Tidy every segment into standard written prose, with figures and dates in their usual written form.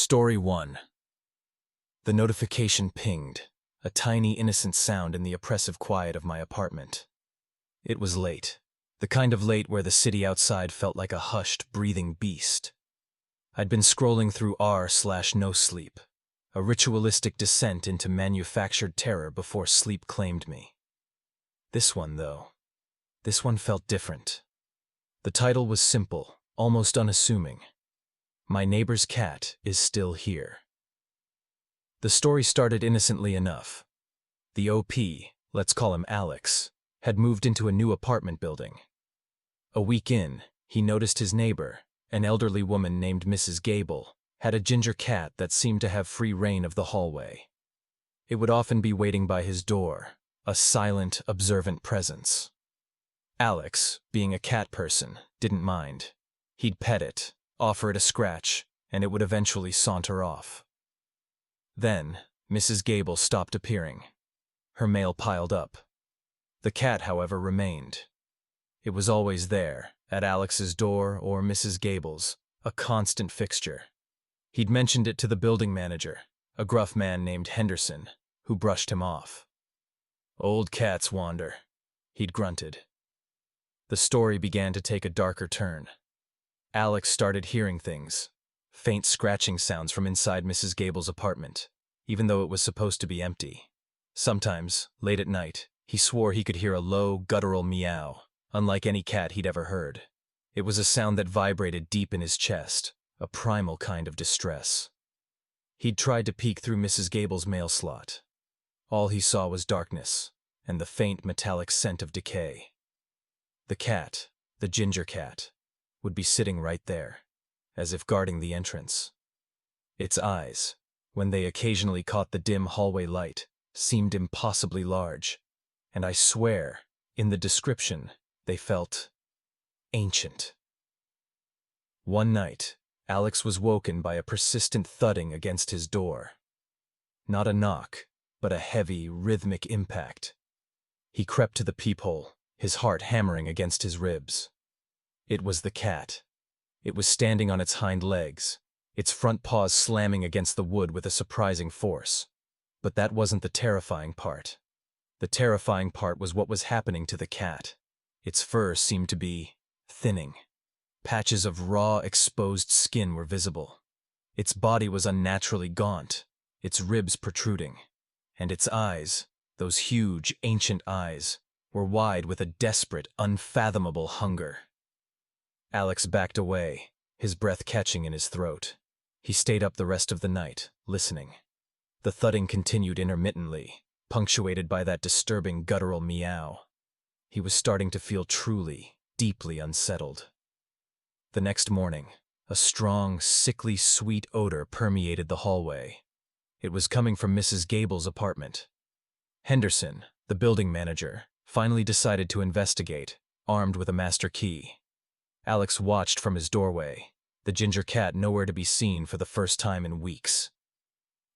Story 1. The notification pinged, a tiny innocent sound in the oppressive quiet of my apartment. It was late, the kind of late where the city outside felt like a hushed, breathing beast. I'd been scrolling through r/no sleep, a ritualistic descent into manufactured terror before sleep claimed me. This one felt different. The title was simple, almost unassuming. My neighbor's cat is still here. The story started innocently enough. The OP, let's call him Alex, had moved into a new apartment building. A week in, he noticed his neighbor, an elderly woman named Mrs. Gable, had a ginger cat that seemed to have free reign of the hallway. It would often be waiting by his door, a silent, observant presence. Alex, being a cat person, didn't mind. He'd pet it, offer it a scratch, and it would eventually saunter off. Then, Mrs. Gable stopped appearing. Her mail piled up. The cat, however, remained. It was always there, at Alex's door or Mrs. Gable's, a constant fixture. He'd mentioned it to the building manager, a gruff man named Henderson, who brushed him off. "Old cats wander," he'd grunted. The story began to take a darker turn. Alex started hearing things, faint scratching sounds from inside Mrs. Gable's apartment, even though it was supposed to be empty. Sometimes, late at night, he swore he could hear a low, guttural meow, unlike any cat he'd ever heard. It was a sound that vibrated deep in his chest, a primal kind of distress. He'd tried to peek through Mrs. Gable's mail slot. All he saw was darkness, and the faint metallic scent of decay. The cat, the ginger cat, would be sitting right there, as if guarding the entrance. Its eyes, when they occasionally caught the dim hallway light, seemed impossibly large, and I swear, in the description, they felt ancient. One night, Alex was woken by a persistent thudding against his door. Not a knock, but a heavy, rhythmic impact. He crept to the peephole, his heart hammering against his ribs. It was the cat. It was standing on its hind legs, its front paws slamming against the wood with a surprising force. But that wasn't the terrifying part. The terrifying part was what was happening to the cat. Its fur seemed to be thinning. Patches of raw, exposed skin were visible. Its body was unnaturally gaunt, its ribs protruding. And its eyes, those huge, ancient eyes, were wide with a desperate, unfathomable hunger. Alex backed away, his breath catching in his throat. He stayed up the rest of the night, listening. The thudding continued intermittently, punctuated by that disturbing guttural meow. He was starting to feel truly, deeply unsettled. The next morning, a strong, sickly sweet odor permeated the hallway. It was coming from Mrs. Gable's apartment. Henderson, the building manager, finally decided to investigate, armed with a master key. Alex watched from his doorway, the ginger cat nowhere to be seen for the first time in weeks.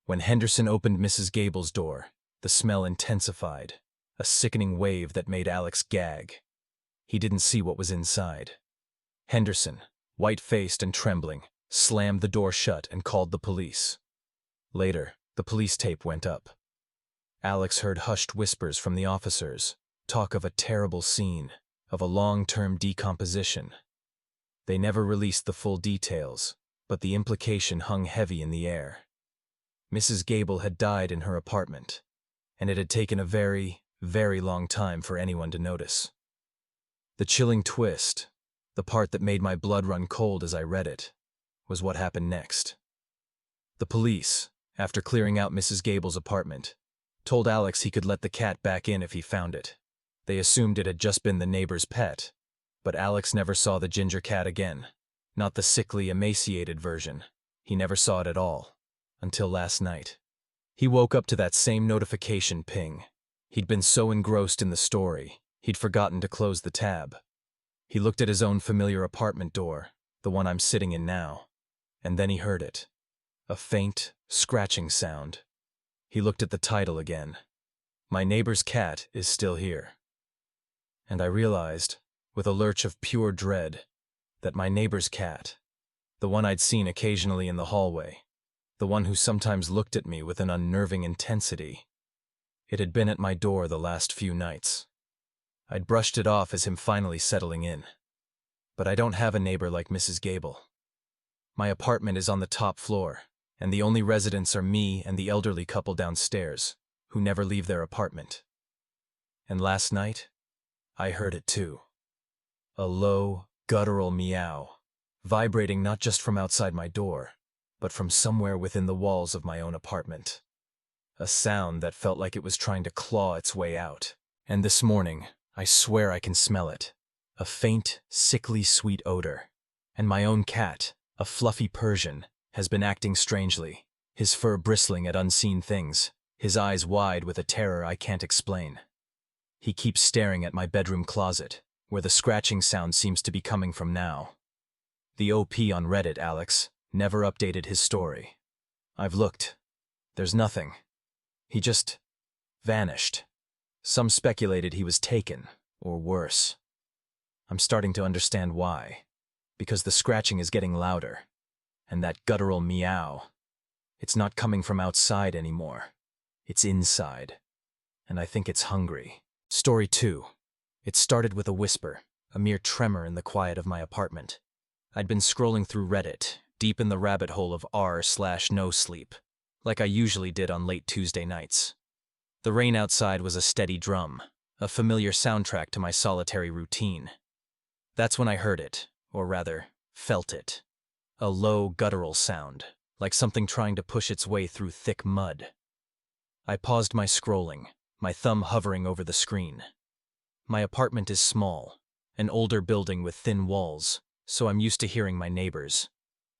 When Henderson opened Mrs. Gable's door, the smell intensified, a sickening wave that made Alex gag. He didn't see what was inside. Henderson, white-faced and trembling, slammed the door shut and called the police. Later, the police tape went up. Alex heard hushed whispers from the officers, talk of a terrible scene, of a long-term decomposition. They never released the full details, but the implication hung heavy in the air. Mrs. Gable had died in her apartment, and it had taken a very, very long time for anyone to notice. The chilling twist, the part that made my blood run cold as I read it, was what happened next. The police, after clearing out Mrs. Gable's apartment, told Alex he could let the cat back in if he found it. They assumed it had just been the neighbor's pet, but Alex never saw the ginger cat again. Not the sickly, emaciated version. He never saw it at all. Until last night. He woke up to that same notification ping. He'd been so engrossed in the story, he'd forgotten to close the tab. He looked at his own familiar apartment door, the one I'm sitting in now, and then he heard it. A faint, scratching sound. He looked at the title again. My neighbor's cat is still here. And I realized, with a lurch of pure dread, that my neighbor's cat, the one I'd seen occasionally in the hallway, the one who sometimes looked at me with an unnerving intensity. It had been at my door the last few nights. I'd brushed it off as him finally settling in. But I don't have a neighbor like Mrs. Gable. My apartment is on the top floor, and the only residents are me and the elderly couple downstairs, who never leave their apartment. And last night, I heard it too. A low, guttural meow, vibrating not just from outside my door, but from somewhere within the walls of my own apartment. A sound that felt like it was trying to claw its way out. And this morning, I swear I can smell it. A faint, sickly sweet odor. And my own cat, a fluffy Persian, has been acting strangely, his fur bristling at unseen things, his eyes wide with a terror I can't explain. He keeps staring at my bedroom closet, where the scratching sound seems to be coming from now. The OP on Reddit, Alex, never updated his story. I've looked. There's nothing. He just vanished. Some speculated he was taken, or worse. I'm starting to understand why. Because the scratching is getting louder. And that guttural meow, it's not coming from outside anymore. It's inside. And I think it's hungry. Story 2. It started with a whisper, a mere tremor in the quiet of my apartment. I'd been scrolling through Reddit, deep in the rabbit hole of r/no sleep, like I usually did on late Tuesday nights. The rain outside was a steady drum, a familiar soundtrack to my solitary routine. That's when I heard it, or rather, felt it. A low, guttural sound, like something trying to push its way through thick mud. I paused my scrolling, my thumb hovering over the screen. My apartment is small, an older building with thin walls, so I'm used to hearing my neighbors.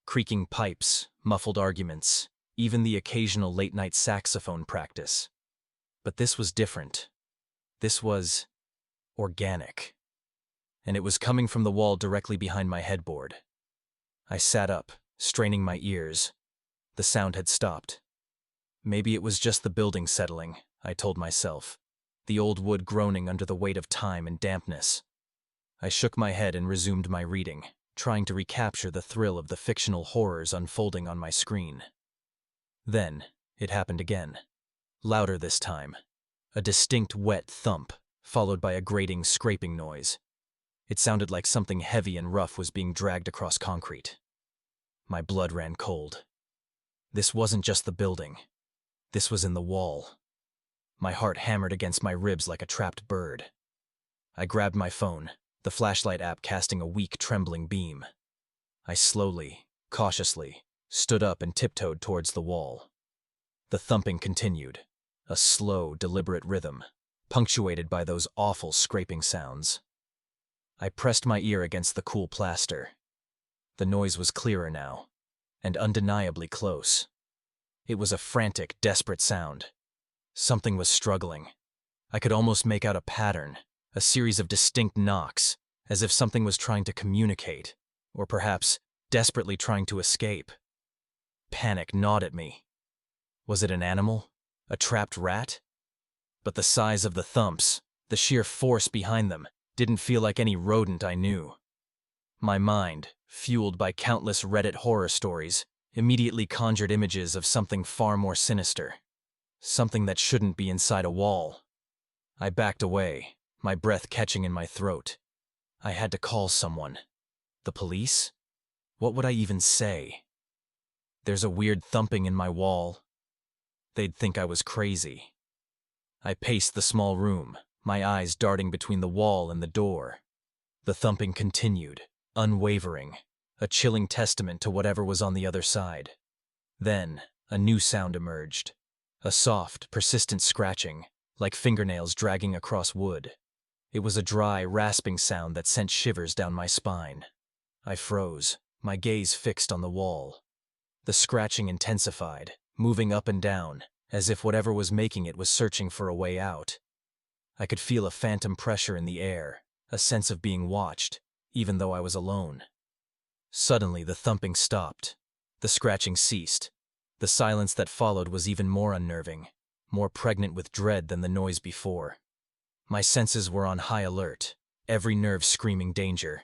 Creaking pipes, muffled arguments, even the occasional late-night saxophone practice. But this was different. This was organic. And it was coming from the wall directly behind my headboard. I sat up, straining my ears. The sound had stopped. Maybe it was just the building settling, I told myself, the old wood groaning under the weight of time and dampness. I shook my head and resumed my reading, trying to recapture the thrill of the fictional horrors unfolding on my screen. Then, it happened again. Louder this time. A distinct wet thump, followed by a grating scraping noise. It sounded like something heavy and rough was being dragged across concrete. My blood ran cold. This wasn't just the building. This was in the wall. My heart hammered against my ribs like a trapped bird. I grabbed my phone, the flashlight app casting a weak, trembling beam. I slowly, cautiously, stood up and tiptoed towards the wall. The thumping continued, a slow, deliberate rhythm, punctuated by those awful scraping sounds. I pressed my ear against the cool plaster. The noise was clearer now, and undeniably close. It was a frantic, desperate sound. Something was struggling. I could almost make out a pattern, a series of distinct knocks, as if something was trying to communicate, or perhaps desperately trying to escape. Panic gnawed at me. Was it an animal? A trapped rat? But the size of the thumps, the sheer force behind them, didn't feel like any rodent I knew. My mind, fueled by countless Reddit horror stories, immediately conjured images of something far more sinister. Something that shouldn't be inside a wall. I backed away, my breath catching in my throat. I had to call someone. The police? What would I even say? There's a weird thumping in my wall. They'd think I was crazy. I paced the small room, my eyes darting between the wall and the door. The thumping continued, unwavering, a chilling testament to whatever was on the other side. Then, a new sound emerged. A soft, persistent scratching, like fingernails dragging across wood. It was a dry, rasping sound that sent shivers down my spine. I froze, my gaze fixed on the wall. The scratching intensified, moving up and down, as if whatever was making it was searching for a way out. I could feel a phantom pressure in the air, a sense of being watched, even though I was alone. Suddenly, the thumping stopped. The scratching ceased. The silence that followed was even more unnerving, more pregnant with dread than the noise before. My senses were on high alert, every nerve screaming danger.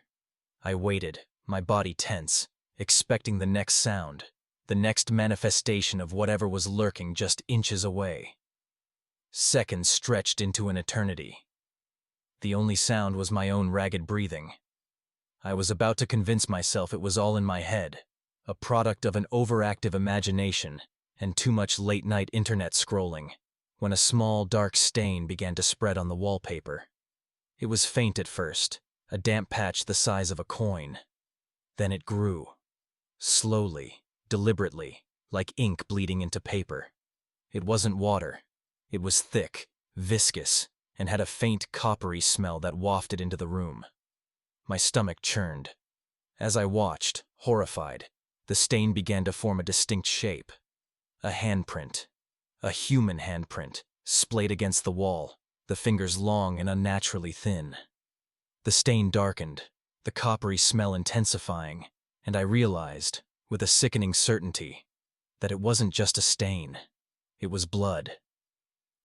I waited, my body tense, expecting the next sound, the next manifestation of whatever was lurking just inches away. Seconds stretched into an eternity. The only sound was my own ragged breathing. I was about to convince myself it was all in my head, a product of an overactive imagination and too much late-night internet scrolling, when a small, dark stain began to spread on the wallpaper. It was faint at first, a damp patch the size of a coin. Then it grew. Slowly, deliberately, like ink bleeding into paper. It wasn't water. It was thick, viscous, and had a faint coppery smell that wafted into the room. My stomach churned. As I watched, horrified, the stain began to form a distinct shape. A handprint. A human handprint, splayed against the wall, the fingers long and unnaturally thin. The stain darkened, the coppery smell intensifying, and I realized, with a sickening certainty, that it wasn't just a stain. It was blood.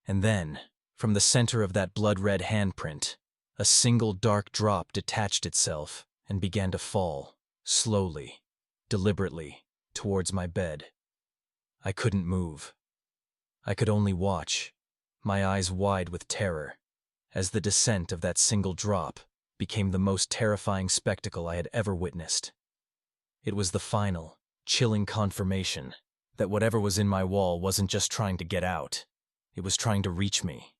And then, from the center of that blood-red handprint, a single dark drop detached itself and began to fall, slowly, deliberately, towards my bed. I couldn't move. I could only watch, my eyes wide with terror, as the descent of that single drop became the most terrifying spectacle I had ever witnessed. It was the final, chilling confirmation that whatever was in my wall wasn't just trying to get out, it was trying to reach me.